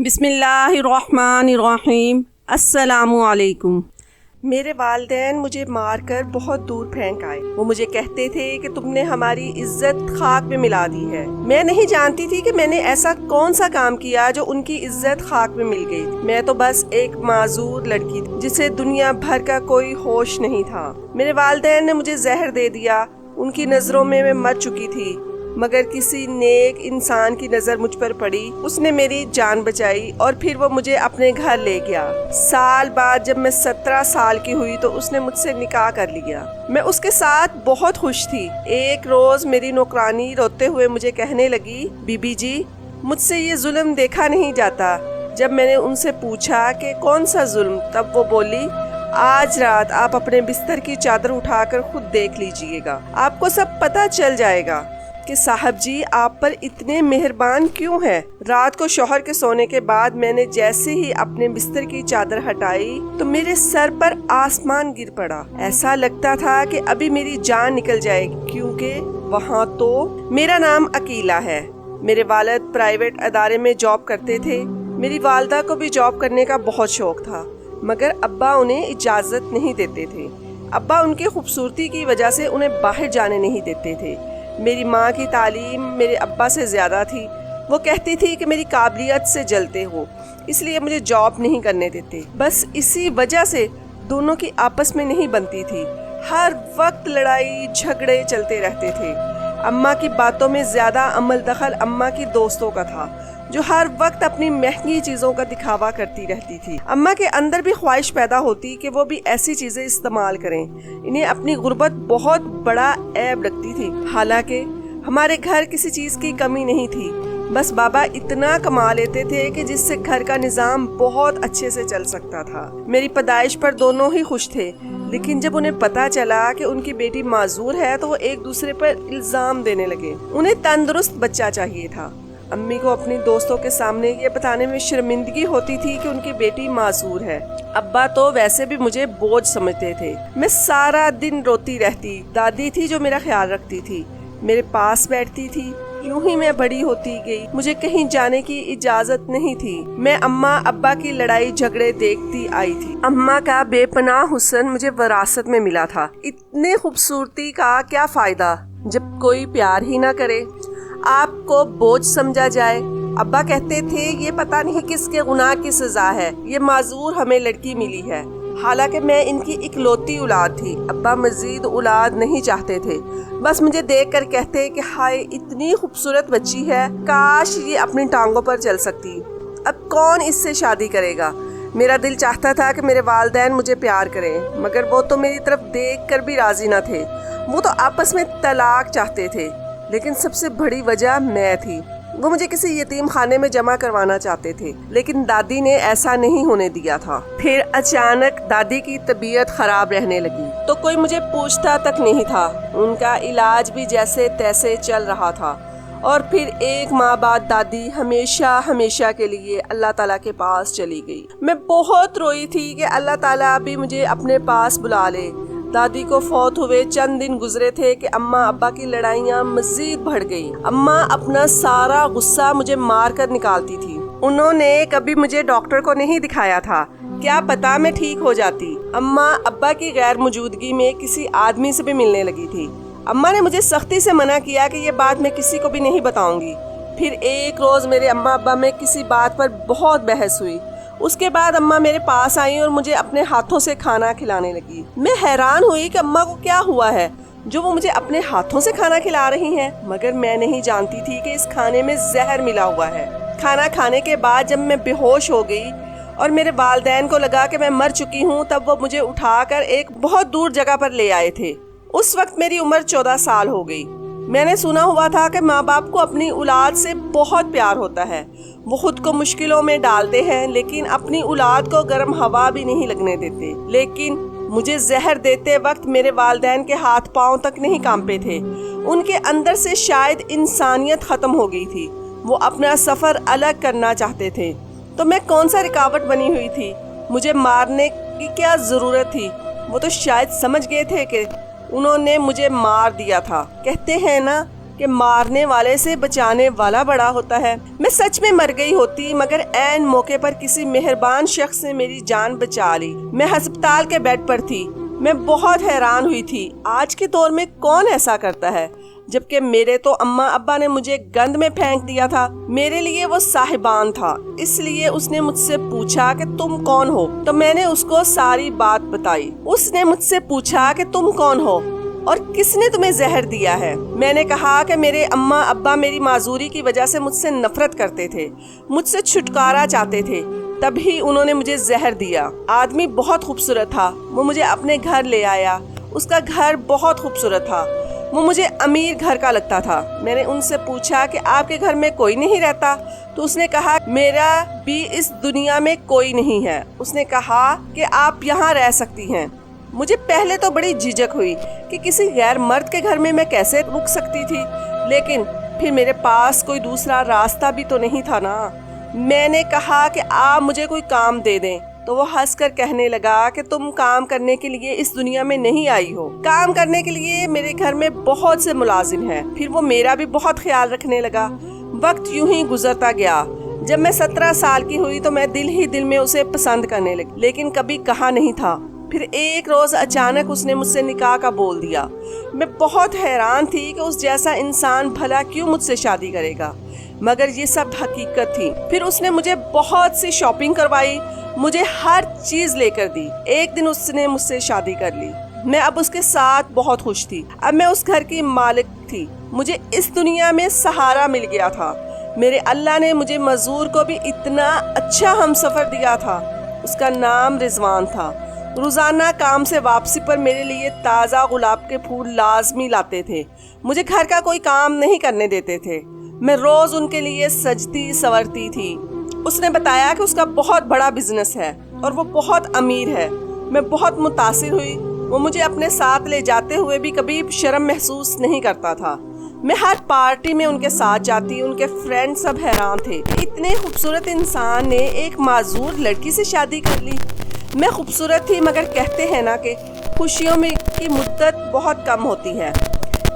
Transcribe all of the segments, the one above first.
بسم اللہ الرحمن الرحیم۔ السلام علیکم۔ میرے والدین مجھے مار کر بہت دور پھینک آئے۔ وہ مجھے کہتے تھے کہ تم نے ہماری عزت خاک میں ملا دی ہے۔ میں نہیں جانتی تھی کہ میں نے ایسا کون سا کام کیا جو ان کی عزت خاک میں مل گئی۔ میں تو بس ایک معذور لڑکی تھی جسے دنیا بھر کا کوئی ہوش نہیں تھا۔ میرے والدین نے مجھے زہر دے دیا۔ ان کی نظروں میں مر چکی تھی، مگر کسی نیک انسان کی نظر مجھ پر پڑی، اس نے میری جان بچائی اور پھر وہ مجھے اپنے گھر لے گیا۔ سال بعد جب میں 17 سال کی ہوئی تو اس نے مجھ سے نکاح کر لیا۔ میں اس کے ساتھ بہت خوش تھی۔ ایک روز میری نوکرانی روتے ہوئے مجھے کہنے لگی، بی بی جی، مجھ سے یہ ظلم دیکھا نہیں جاتا۔ جب میں نے ان سے پوچھا کہ کون سا ظلم، تب وہ بولی، آج رات آپ اپنے بستر کی چادر اٹھا کر خود دیکھ لیجئے گا، آپ کو سب پتہ چل جائے گا کہ صاحب جی آپ پر اتنے مہربان کیوں ہیں۔ رات کو شوہر کے سونے کے بعد میں نے جیسے ہی اپنے بستر کی چادر ہٹائی تو میرے سر پر آسمان گر پڑا۔ ایسا لگتا تھا کہ ابھی میری جان نکل جائے گی، کیونکہ وہاں تو میرا نام عقیلہ ہے۔ میرے والد پرائیویٹ ادارے میں جاب کرتے تھے۔ میری والدہ کو بھی جاب کرنے کا بہت شوق تھا، مگر ابا انہیں اجازت نہیں دیتے تھے۔ ابا ان کی خوبصورتی کی وجہ سے انہیں باہر جانے نہیں دیتے تھے۔ میری ماں کی تعلیم میرے ابا سے زیادہ تھی۔ وہ کہتی تھی کہ میری قابلیت سے جلتے ہو، اس لیے مجھے جاب نہیں کرنے دیتے۔ بس اسی وجہ سے دونوں کی آپس میں نہیں بنتی تھی۔ ہر وقت لڑائی جھگڑے چلتے رہتے تھے۔ اماں کی باتوں میں زیادہ عمل دخل اماں کی دوستوں کا تھا، جو ہر وقت اپنی مہنگی چیزوں کا دکھاوا کرتی رہتی تھی۔ اماں کے اندر بھی خواہش پیدا ہوتی کہ وہ بھی ایسی چیزیں استعمال کریں۔ انہیں اپنی غربت بہت بڑا عیب لگتی تھی، حالانکہ ہمارے گھر کسی چیز کی کمی نہیں تھی۔ بس بابا اتنا کما لیتے تھے کہ جس سے گھر کا نظام بہت اچھے سے چل سکتا تھا۔ میری پیدائش پر دونوں ہی خوش تھے، لیکن جب انہیں پتا چلا کہ ان کی بیٹی معذور ہے تو وہ ایک دوسرے پر الزام دینے لگے۔ انہیں تندرست بچہ چاہیے تھا۔ امی کو اپنی دوستوں کے سامنے یہ بتانے میں شرمندگی ہوتی تھی کہ ان کی بیٹی معذور ہے۔ ابا تو ویسے بھی مجھے بوجھ سمجھتے تھے۔ میں سارا دن روتی رہتی۔ دادی تھی جو میرا خیال رکھتی تھی، میرے پاس بیٹھتی تھی۔ یوں ہی میں بڑی ہوتی گئی۔ مجھے کہیں جانے کی اجازت نہیں تھی۔ میں اماں ابا کی لڑائی جھگڑے دیکھتی آئی تھی۔ اماں کا بے پناہ حسن مجھے وراثت میں ملا تھا۔ اتنے خوبصورتی کا کیا فائدہ جب کوئی پیار ہی نہ کرے، آپ کو بوجھ سمجھا جائے۔ ابا کہتے تھے یہ پتہ نہیں کس کے گناہ کی سزا ہے، یہ معذور ہمیں لڑکی ملی ہے، حالانکہ میں ان کی اکلوتی اولاد تھی۔ ابا مزید اولاد نہیں چاہتے تھے، بس مجھے دیکھ کر کہتے کہ ہائے اتنی خوبصورت بچی ہے، کاش یہ اپنی ٹانگوں پر چل سکتی، اب کون اس سے شادی کرے گا۔ میرا دل چاہتا تھا کہ میرے والدین مجھے پیار کریں، مگر وہ تو میری طرف دیکھ کر بھی راضی نہ تھے۔ وہ تو آپس میں طلاق چاہتے تھے، لیکن سب سے بڑی وجہ میں تھی۔ وہ مجھے کسی یتیم خانے میں جمع کروانا چاہتے تھے، لیکن دادی نے ایسا نہیں ہونے دیا تھا۔ پھر اچانک دادی کی طبیعت خراب رہنے لگی تو کوئی مجھے پوچھتا تک نہیں تھا۔ ان کا علاج بھی جیسے تیسے چل رہا تھا، اور پھر 1 ماہ بعد دادی ہمیشہ کے لیے اللہ تعالیٰ کے پاس چلی گئی۔ میں بہت روئی تھی کہ اللہ تعالیٰ بھی مجھے اپنے پاس بلا لے۔ دادی کو فوت ہوئے چند دن گزرے تھے کہ اماں ابا کی لڑائیاں مزید بڑھ گئیں۔ اماں اپنا سارا غصہ مجھے مار کر نکالتی تھی۔ انہوں نے کبھی مجھے ڈاکٹر کو نہیں دکھایا تھا، کیا پتا میں ٹھیک ہو جاتی۔ اماں ابا کی غیر موجودگی میں کسی آدمی سے بھی ملنے لگی تھی۔ اماں نے مجھے سختی سے منع کیا کہ یہ بات میں کسی کو بھی نہیں بتاؤں گی۔ پھر ایک روز میرے اماں ابا میں کسی بات پر بہت بحث ہوئی۔ اس کے بعد اماں میرے پاس آئیں اور مجھے اپنے ہاتھوں سے کھانا کھلانے لگی۔ میں حیران ہوئی کہ اماں کو کیا ہوا ہے جو وہ مجھے اپنے ہاتھوں سے کھانا کھلا رہی ہیں، مگر میں نہیں جانتی تھی کہ اس کھانے میں زہر ملا ہوا ہے۔ کھانا کھانے کے بعد جب میں بے ہوش ہو گئی اور میرے والدین کو لگا کہ میں مر چکی ہوں، تب وہ مجھے اٹھا کر ایک بہت دور جگہ پر لے آئے تھے۔ اس وقت میری عمر 14 سال ہو گئی۔ میں نے سنا ہوا تھا کہ ماں باپ کو اپنی اولاد سے بہت پیار ہوتا ہے، وہ خود کو مشکلوں میں ڈالتے ہیں لیکن اپنی اولاد کو گرم ہوا بھی نہیں لگنے دیتے۔ لیکن مجھے زہر دیتے وقت میرے والدین کے ہاتھ پاؤں تک نہیں کانپے تھے۔ ان کے اندر سے شاید انسانیت ختم ہو گئی تھی۔ وہ اپنا سفر الگ کرنا چاہتے تھے، تو میں کون سا رکاوٹ بنی ہوئی تھی؟ مجھے مارنے کی کیا ضرورت تھی؟ وہ تو شاید سمجھ گئے تھے کہ انہوں نے مجھے مار دیا تھا۔ کہتے ہیں نا کہ مارنے والے سے بچانے والا بڑا ہوتا ہے۔ میں سچ میں مر گئی ہوتی، مگر عین موقع پر کسی مہربان شخص نے میری جان بچا لی۔ میں ہسپتال کے بیڈ پر تھی۔ میں بہت حیران ہوئی تھی، آج کے دور میں کون ایسا کرتا ہے، جبکہ میرے تو اماں ابا نے مجھے گند میں پھینک دیا تھا۔ میرے لیے وہ صاحبان تھا، اس لیے اس نے مجھ سے پوچھا کہ تم کون ہو، تو میں نے اس کو ساری بات بتائی۔ اس نے مجھ سے پوچھا کہ تم کون ہو اور کس نے تمہیں زہر دیا ہے؟ میں نے کہا کہ میرے اماں ابا میری معذوری کی وجہ سے مجھ سے نفرت کرتے تھے، مجھ سے چھٹکارا چاہتے تھے، تبھی انہوں نے مجھے زہر دیا۔ آدمی بہت خوبصورت تھا، وہ مجھے اپنے گھر لے آیا۔ اس کا گھر بہت خوبصورت تھا، وہ مجھے امیر گھر کا لگتا تھا۔ میں نے ان سے پوچھا کہ آپ کے گھر میں کوئی نہیں رہتا؟ تو اس نے کہا میرا بھی اس دنیا میں کوئی نہیں ہے۔ اس نے کہا کہ آپ یہاں رہ سکتی ہیں۔ مجھے پہلے تو بڑی جھجک ہوئی کہ کسی غیر مرد کے گھر میں کیسے رک سکتی تھی، لیکن پھر میرے پاس کوئی دوسرا راستہ بھی تو نہیں تھا نا۔ میں نے کہا کہ آپ مجھے کوئی کام دے دیں، تو وہ ہنس کر کہنے لگا کہ تم کام کرنے کے لیے اس دنیا میں نہیں آئی ہو، کام کرنے کے لیے میرے گھر میں بہت سے ملازم ہیں۔ پھر وہ میرا بھی بہت خیال رکھنے لگا۔ وقت یوں ہی گزرتا گیا۔ جب میں 17 سال کی ہوئی تو میں دل ہی دل میں اسے پسند کرنے لگی، لیکن کبھی کہا نہیں تھا۔ پھر ایک روز اچانک اس نے مجھ سے نکاح کا بول دیا۔ میں بہت حیران تھی کہ اس جیسا انسان بھلا کیوں مجھ سے شادی کرے گا، مگر یہ سب حقیقت تھی۔ پھر اس نے مجھے بہت سی شاپنگ کروائی، مجھے ہر چیز لے کر دی۔ ایک دن اس نے مجھ سے شادی کر لی۔ میں اب اس کے ساتھ بہت خوش تھی۔ اب میں اس گھر کی مالک تھی۔ مجھے اس دنیا میں سہارا مل گیا تھا۔ میرے اللہ نے مجھے مزدور کو بھی اتنا اچھا ہمسفر دیا تھا۔ اس کا نام رضوان تھا۔ روزانہ کام سے واپسی پر میرے لیے تازہ گلاب کے پھول لازمی لاتے تھے۔ مجھے گھر کا کوئی کام نہیں کرنے دیتے تھے۔ میں روز ان کے لیے سجتی سنورتی تھی۔ اس نے بتایا کہ اس کا بہت بڑا بزنس ہے اور وہ بہت امیر ہے۔ میں بہت متاثر ہوئی۔ وہ مجھے اپنے ساتھ لے جاتے ہوئے بھی کبھی شرم محسوس نہیں کرتا تھا۔ میں ہر پارٹی میں ان کے ساتھ جاتی، ان کے فرینڈ سب حیران تھے۔ اتنے خوبصورت انسان نے ایک معذور لڑکی سے شادی کر لی۔ میں خوبصورت تھی، مگر کہتے ہیں نا کہ خوشیوں میں کی مدت بہت کم ہوتی ہے،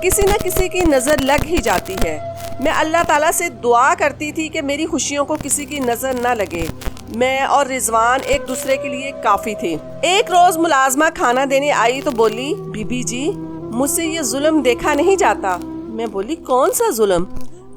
کسی نہ کسی کی نظر لگ ہی جاتی ہے۔ میں اللہ تعالیٰ سے دعا کرتی تھی کہ میری خوشیوں کو کسی کی نظر نہ لگے۔ میں اور رضوان ایک دوسرے کے لیے کافی تھے۔ ایک روز ملازمہ کھانا دینے آئی تو بولی، بی بی جی مجھ سے یہ ظلم دیکھا نہیں جاتا۔ میں بولی کون سا ظلم؟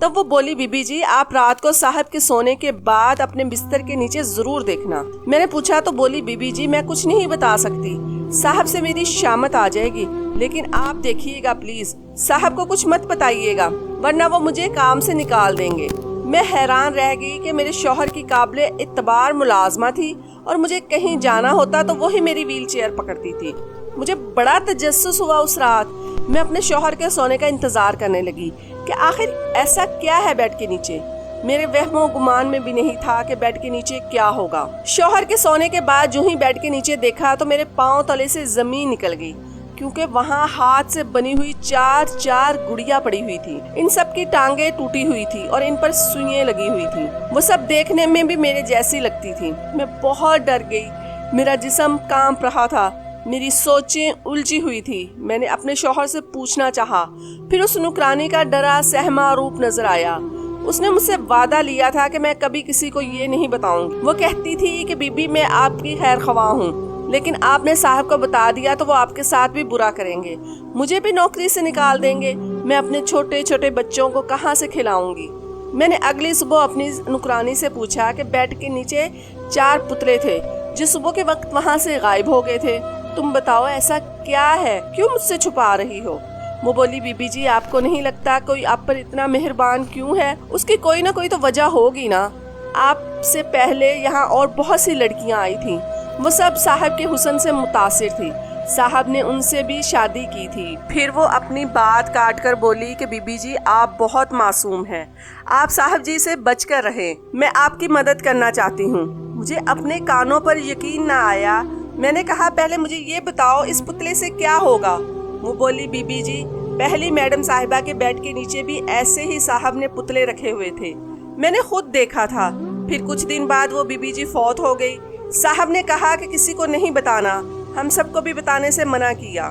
تب وہ بولی، بی بی جی آپ رات کو صاحب کے سونے کے بعد اپنے بستر کے نیچے ضرور دیکھنا۔ میں نے پوچھا تو بولی، بی بی جی میں کچھ نہیں بتا سکتی، صاحب سے میری شامت آ جائے گی، لیکن آپ دیکھیے گا پلیز، صاحب کو کچھ مت بتائیے گا ورنہ وہ مجھے کام سے نکال دیں گے۔ میں حیران رہ گئی کہ میرے شوہر کی قابل اعتبار ملازمہ تھی اور مجھے کہیں جانا ہوتا تو وہی میری ویل چیئر پکڑتی تھی۔ مجھے بڑا تجسس ہوا اس رات۔ میں اپنے شوہر کے سونے کا انتظار کرنے لگی کہ آخر ایسا کیا ہے بیڈ کے نیچے۔ میرے وہم و گمان میں بھی نہیں تھا کہ بیڈ کے نیچے کیا ہوگا۔ شوہر کے سونے کے بعد جو ہی بیڈ کے نیچے دیکھا تو میرے پاؤں تلے سے زمین نکل گئی، کیونکہ وہاں ہاتھ سے بنی ہوئی چار گڑیاں پڑی ہوئی تھی۔ ان سب کی ٹانگیں ٹوٹی ہوئی تھی اور ان پر سوئیں لگی ہوئی تھی۔ وہ سب دیکھنے میں بھی میرے جیسی لگتی تھی۔ میں بہت ڈر گئی، میرا جسم کانپ رہا تھا، میری سوچیں الجھی ہوئی تھی۔ میں نے اپنے شوہر سے پوچھنا چاہا، پھر اس نوکرانی کا ڈرا سہما روپ نظر آیا۔ اس نے مجھ سے وعدہ لیا تھا کہ میں کبھی کسی کو یہ نہیں بتاؤں گی۔ وہ کہتی تھی کہ بی بی میں آپ کی خیر خواہ ہوں، لیکن آپ نے صاحب کو بتا دیا تو وہ آپ کے ساتھ بھی برا کریں گے، مجھے بھی نوکری سے نکال دیں گے، میں اپنے چھوٹے چھوٹے بچوں کو کہاں سے کھلاؤں گی۔ میں نے اگلی صبح اپنی نوکرانی سے پوچھا کہ بیڈ کے نیچے 4 پتلے تھے جو صبح کے وقت وہاں سے غائب ہو گئے تھے، تم بتاؤ ایسا کیا ہے، کیوں مجھ سے چھپا رہی ہو؟ وہ بولی، بی بی جی آپ کو نہیں لگتا کوئی آپ پر اتنا مہربان کیوں ہے؟ اس کی کوئی نہ کوئی تو وجہ ہوگی نا۔ آپ سے پہلے یہاں اور بہت سی لڑکیاں آئی تھیں، وہ سب صاحب کے حسن سے متاثر تھی، صاحب نے ان سے بھی شادی کی تھی۔ پھر وہ اپنی بات کاٹ کر بولی کہ بی بی جی آپ بہت معصوم ہیں، آپ صاحب جی سے بچ کر رہیں، میں آپ کی مدد کرنا چاہتی ہوں۔ مجھے اپنے کانوں پر یقین نہ آیا۔ میں نے کہا پہلے مجھے یہ بتاؤ اس پتلے سے کیا ہوگا؟ وہ بولی، بی بی جی پہلی میڈم صاحبہ کے بیڈ کے نیچے بھی ایسے ہی صاحب نے پتلے رکھے ہوئے تھے، میں نے خود دیکھا تھا۔ پھر کچھ دن بعد وہ بی بی جی فوت ہو گئی۔ صاحب نے کہا کہ کسی کو نہیں بتانا، ہم سب کو بھی بتانے سے منع کیا۔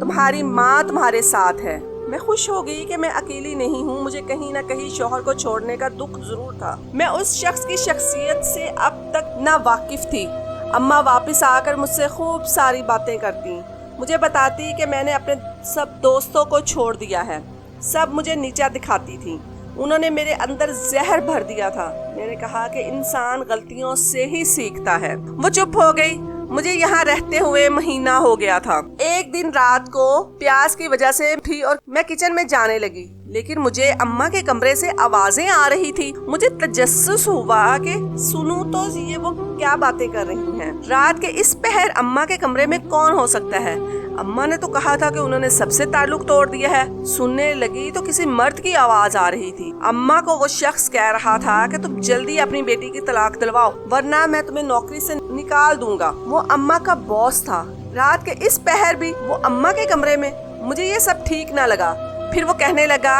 تمہاری ماں تمہارے ساتھ ہے۔ میں خوش ہو گئی کہ میں اکیلی نہیں ہوں۔ مجھے کہیں نہ کہیں شوہر کو چھوڑنے کا دکھ ضرور تھا۔ میں اس شخص کی شخصیت سے اب تک نا واقف تھی۔ اماں واپس آ کر مجھ سے خوب ساری باتیں کرتی، مجھے بتاتی کہ میں نے اپنے سب دوستوں کو چھوڑ دیا ہے، سب مجھے نیچا دکھاتی تھی، انہوں نے میرے اندر زہر بھر دیا تھا۔ میں نے کہا کہ انسان غلطیوں سے ہی سیکھتا ہے۔ وہ چپ ہو گئی۔ مجھے یہاں رہتے ہوئے مہینہ ہو گیا تھا۔ ایک دن رات کو پیاس کی وجہ سے تھی اور میں کچن میں جانے لگی، لیکن مجھے اماں کے کمرے سے آوازیں آ رہی تھی۔ مجھے تجسس ہوا کہ سنوں تو یہ وہ کیا باتیں کر رہی ہیں۔ رات کے اس پہر اماں کے کمرے میں کون ہو سکتا ہے؟ اماں نے تو کہا تھا کہ انہوں نے سب سے تعلق توڑ دیا ہے۔ سننے لگی تو کسی مرد کی آواز آ رہی تھی۔ اماں کو وہ شخص کہہ رہا تھا کہ تم جلدی اپنی بیٹی کی طلاق دلواؤ ورنہ میں تمہیں نوکری سے نکال دوں گا۔ وہ اماں کا باس تھا۔ رات کے اس پہر بھی وہ اماں کے کمرے میں۔ مجھے یہ سب ٹھیک نہ لگا۔ پھر وہ کہنے لگا،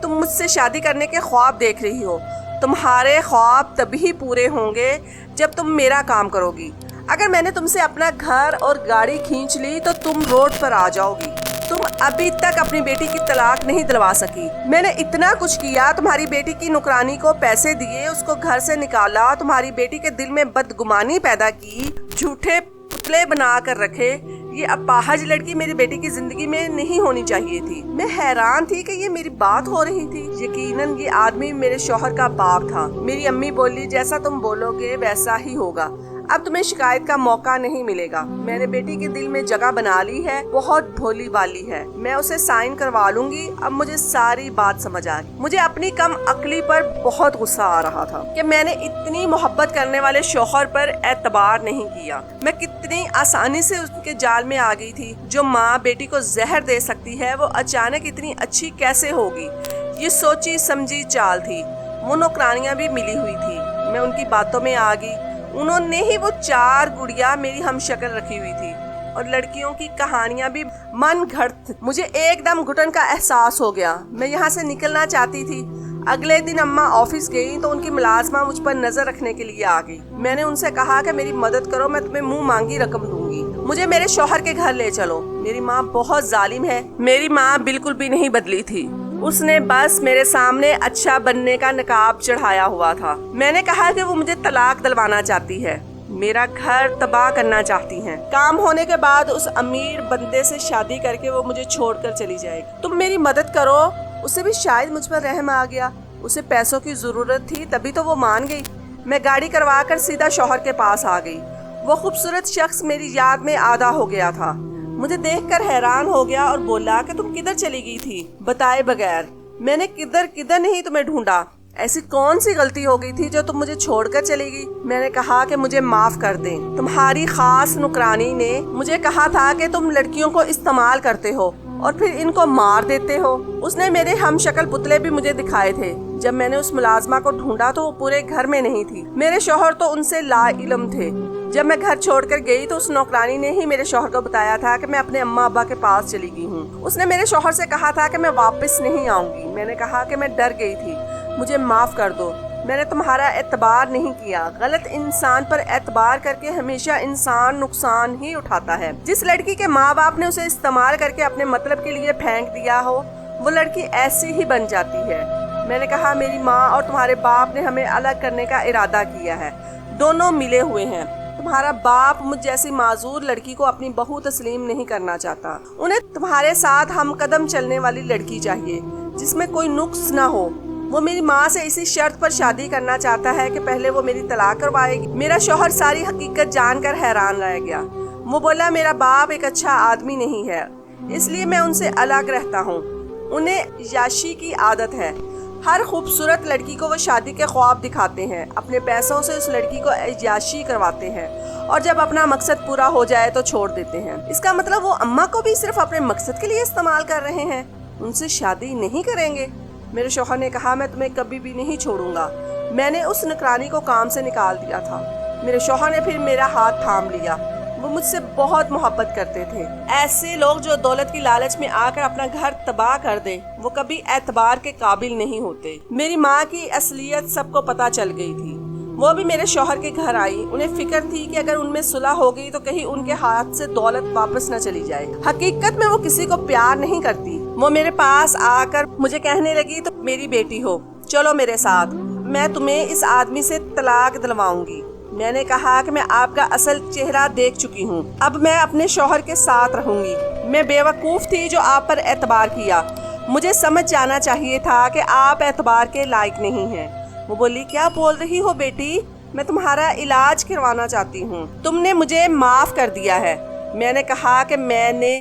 تم مجھ سے شادی کرنے کے خواب دیکھ رہی ہو، تمہارے خواب تبھی پورے ہوں گے جب تم میرا کام کرو گی۔ اگر میں نے تم سے اپنا گھر اور گاڑی کھینچ لی تو تم روڈ پر آ جاؤ گی۔ تم ابھی تک اپنی بیٹی کی طلاق نہیں دلوا سکی۔ میں نے اتنا کچھ کیا، تمہاری بیٹی کی نوکرانی کو پیسے دیے، اس کو گھر سے نکالا، تمہاری بیٹی کے دل میں بدگمانی پیدا کی، جھوٹے پتلے بنا کر رکھے۔ یہ اپاہج لڑکی میری بیٹی کی زندگی میں نہیں ہونی چاہیے تھی۔ میں حیران تھی کہ یہ میری بات ہو رہی تھی۔ یقیناً یہ آدمی میرے شوہر کا باپ تھا۔ میری امی بولی، جیسا تم بولو گے ویسا ہی ہوگا، اب تمہیں شکایت کا موقع نہیں ملے گا۔ میں نے بیٹی کے دل میں جگہ بنا لی ہے، بہت بھولی والی ہے، میں اسے سائن کروا لوں گی۔ اب مجھے ساری بات سمجھ آ گئی۔ مجھے اپنی کم عقلی پر بہت غصہ آ رہا تھا کہ میں نے اتنی محبت کرنے والے شوہر پر اعتبار نہیں کیا۔ میں کتنی آسانی سے اس کے جال میں آ گئی تھی۔ جو ماں بیٹی کو زہر دے سکتی ہے وہ اچانک اتنی اچھی کیسے ہوگی؟ یہ سوچی سمجھی چال تھی۔ وہ نوکرانیاں بھی ملی ہوئی تھی، میں ان کی باتوں میں آ گئی۔ انہوں نے ہی وہ 4 گڑیاں میری ہم شکل رکھی ہوئی تھی اور لڑکیوں کی کہانیاں بھی من گھڑت۔ مجھے ایک دم گھٹن کا احساس ہو گیا۔ میں یہاں سے نکلنا چاہتی تھی۔ اگلے دن اماں آفس گئی تو ان کی ملازمہ مجھ پر نظر رکھنے کے لیے آ گئی۔ میں نے ان سے کہا کہ میری مدد کرو، میں تمہیں منہ مانگی رقم دوں گی، مجھے میرے شوہر کے گھر لے چلو۔ میری ماں بہت ظالم ہے۔ میری ماں بالکل بھی نہیں بدلی تھی، اس نے بس میرے سامنے اچھا بننے کا نقاب چڑھایا ہوا تھا۔ میں نے کہا کہ وہ مجھے طلاق دلوانا چاہتی ہے، میرا گھر تباہ کرنا چاہتی ہیں۔ کام ہونے کے بعد اس امیر بندے سے شادی کر کے وہ مجھے چھوڑ کر چلی جائے گی۔ تم میری مدد کرو۔ اسے بھی شاید مجھ پر رحم آ گیا، اسے پیسوں کی ضرورت تھی تبھی تو وہ مان گئی۔ میں گاڑی کروا کر سیدھا شوہر کے پاس آ گئی۔ وہ خوبصورت شخص میری یاد میں آدھا ہو گیا تھا۔ مجھے دیکھ کر حیران ہو گیا اور بولا کہ تم کدھر چلی گئی تھی بتائے بغیر؟ میں نے کدھر نہیں تمہیں ڈھونڈا، ایسی کون سی غلطی ہو گئی تھی جو تم مجھے چھوڑ کر چلی گئی؟ میں نے کہا کہ مجھے معاف کر دیں، تمہاری خاص نوکرانی نے مجھے کہا تھا کہ تم لڑکیوں کو استعمال کرتے ہو اور پھر ان کو مار دیتے ہو۔ اس نے میرے ہم شکل پتلے بھی مجھے دکھائے تھے۔ جب میں نے اس ملازمہ کو ڈھونڈا تو وہ پورے گھر میں نہیں تھی، میرے شوہر تو ان سے لا علم تھے۔ جب میں گھر چھوڑ کر گئی تو اس نوکرانی نے ہی میرے شوہر کو بتایا تھا کہ میں اپنے اماں ابا کے پاس چلی گئی ہوں۔ اس نے میرے شوہر سے کہا تھا کہ میں واپس نہیں آؤں گی۔ میں نے کہا کہ میں ڈر گئی تھی، مجھے معاف کر دو، میں نے تمہارا اعتبار نہیں کیا۔ غلط انسان پر اعتبار کر کے ہمیشہ انسان نقصان ہی اٹھاتا ہے۔ جس لڑکی کے ماں باپ نے اسے استعمال کر کے اپنے مطلب کے لیے پھینک دیا ہو وہ لڑکی ایسی ہی بن جاتی ہے۔ میں نے کہا میری ماں اور تمہارے باپ نے ہمیں الگ کرنے کا ارادہ کیا ہے، دونوں ملے ہوئے ہیں۔ تمہارا باپ مجھ جیسی معذور لڑکی کو اپنی بہو تسلیم نہیں کرنا چاہتا، انہیں تمہارے ساتھ ہم قدم چلنے والی لڑکی چاہیے جس میں کوئی نقص نہ ہو۔ وہ میری ماں سے اسی شرط پر شادی کرنا چاہتا ہے کہ پہلے وہ میری طلاق کروائے گی۔ میرا شوہر ساری حقیقت جان کر حیران رہ گیا۔ وہ بولا میرا باپ ایک اچھا آدمی نہیں ہے، اس لیے میں ان سے الگ رہتا ہوں۔ انہیں عیاشی کی عادت ہے، ہر خوبصورت لڑکی کو وہ شادی کے خواب دکھاتے ہیں، اپنے پیسوں سے اس لڑکی کو عیاشی کرواتے ہیں اور جب اپنا مقصد پورا ہو جائے تو چھوڑ دیتے ہیں۔ اس کا مطلب وہ اماں کو بھی صرف اپنے مقصد کے لیے استعمال کر رہے ہیں، ان سے شادی نہیں کریں گے۔ میرے شوہر نے کہا میں تمہیں کبھی بھی نہیں چھوڑوں گا۔ میں نے اس نوکرانی کو کام سے نکال دیا تھا۔ میرے شوہر نے پھر میرا ہاتھ تھام لیا۔ وہ مجھ سے بہت محبت کرتے تھے۔ ایسے لوگ جو دولت کی لالچ میں آ کر اپنا گھر تباہ کر دے وہ کبھی اعتبار کے قابل نہیں ہوتے۔ میری ماں کی اصلیت سب کو پتہ چل گئی تھی۔ وہ بھی میرے شوہر کے گھر آئی. انہیں فکر تھی کہ اگر ان میں صلح ہو گئی تو کہیں ان کے ہاتھ سے دولت واپس نہ چلی جائے. حقیقت میں وہ کسی کو پیار نہیں کرتی. وہ میرے پاس آ کر مجھے کہنے لگی تو میری بیٹی ہو، چلو میرے ساتھ، میں تمہیں اس آدمی سے طلاق دلواؤں گی. میں نے کہا کہ میں آپ کا اصل چہرہ دیکھ چکی ہوں، اب میں اپنے شوہر کے ساتھ رہوں گی. میں بیوقوف تھی جو آپ پر اعتبار کیا. مجھے سمجھ جانا چاہیے تھا کہ آپ اعتبار کے لائق نہیں ہیں. وہ بولی کیا بول رہی ہو بیٹی، میں تمہارا علاج کروانا چاہتی ہوں، تم نے مجھے معاف کر دیا ہے. میں نے کہا کہ میں نے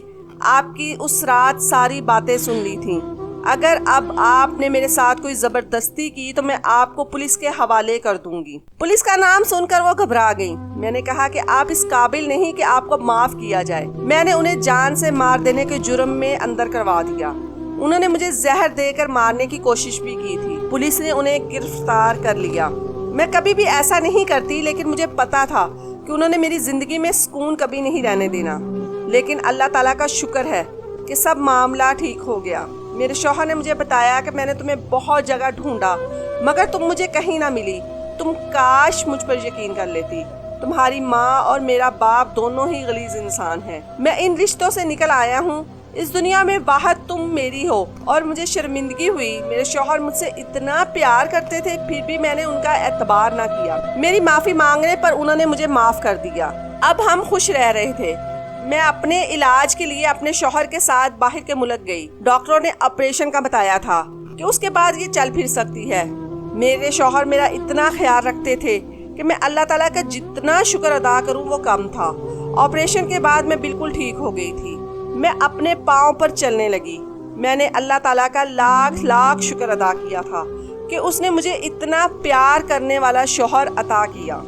آپ کی اس رات ساری باتیں سن لی تھیں. اگر اب آپ نے میرے ساتھ کوئی زبردستی کی تو میں آپ کو پولیس کے حوالے کر دوں گی. پولیس کا نام سن کر وہ گھبرا گئی. میں نے کہا کہ آپ اس قابل نہیں کہ آپ کو معاف کیا جائے. میں نے انہیں جان سے مار دینے کے جرم میں اندر کروا دیا. انہوں نے مجھے زہر دے کر مارنے کی کوشش بھی کی تھی. پولیس نے انہیں گرفتار کر لیا. میں کبھی بھی ایسا نہیں کرتی، لیکن مجھے پتا تھا کہ انہوں نے میری زندگی میں سکون کبھی نہیں رہنے دینا. لیکن اللہ تعالیٰ کا شکر ہے کہ سب معاملہ ٹھیک ہو گیا. میرے شوہر نے مجھے بتایا کہ میں نے تمہیں بہت جگہ ڈھونڈا مگر تم مجھے کہیں نہ ملی. تم کاش مجھ پر یقین کر لیتی. تمہاری ماں اور میرا باپ دونوں ہی غلیظ انسان ہیں. میں ان رشتوں سے نکل آیا ہوں. اس دنیا میں واحد تم میری ہو اور مجھے شرمندگی ہوئی. میرے شوہر مجھ سے اتنا پیار کرتے تھے، پھر بھی میں نے ان کا اعتبار نہ کیا. میری معافی مانگنے پر انہوں نے مجھے معاف کر دیا. اب ہم خوش رہ رہے تھے. میں اپنے علاج کے لیے اپنے شوہر کے ساتھ باہر کے ملک گئی. ڈاکٹروں نے آپریشن کا بتایا تھا کہ اس کے بعد یہ چل پھر سکتی ہے. میرے شوہر میرا اتنا خیال رکھتے تھے کہ میں اللہ تعالیٰ کا جتنا شکر ادا کروں وہ کم تھا. آپریشن کے بعد میں بالکل ٹھیک ہو گئی تھی. میں اپنے پاؤں پر چلنے لگی. میں نے اللہ تعالیٰ کا لاکھ لاکھ شکر ادا کیا تھا کہ اس نے مجھے اتنا پیار کرنے والا شوہر عطا کیا.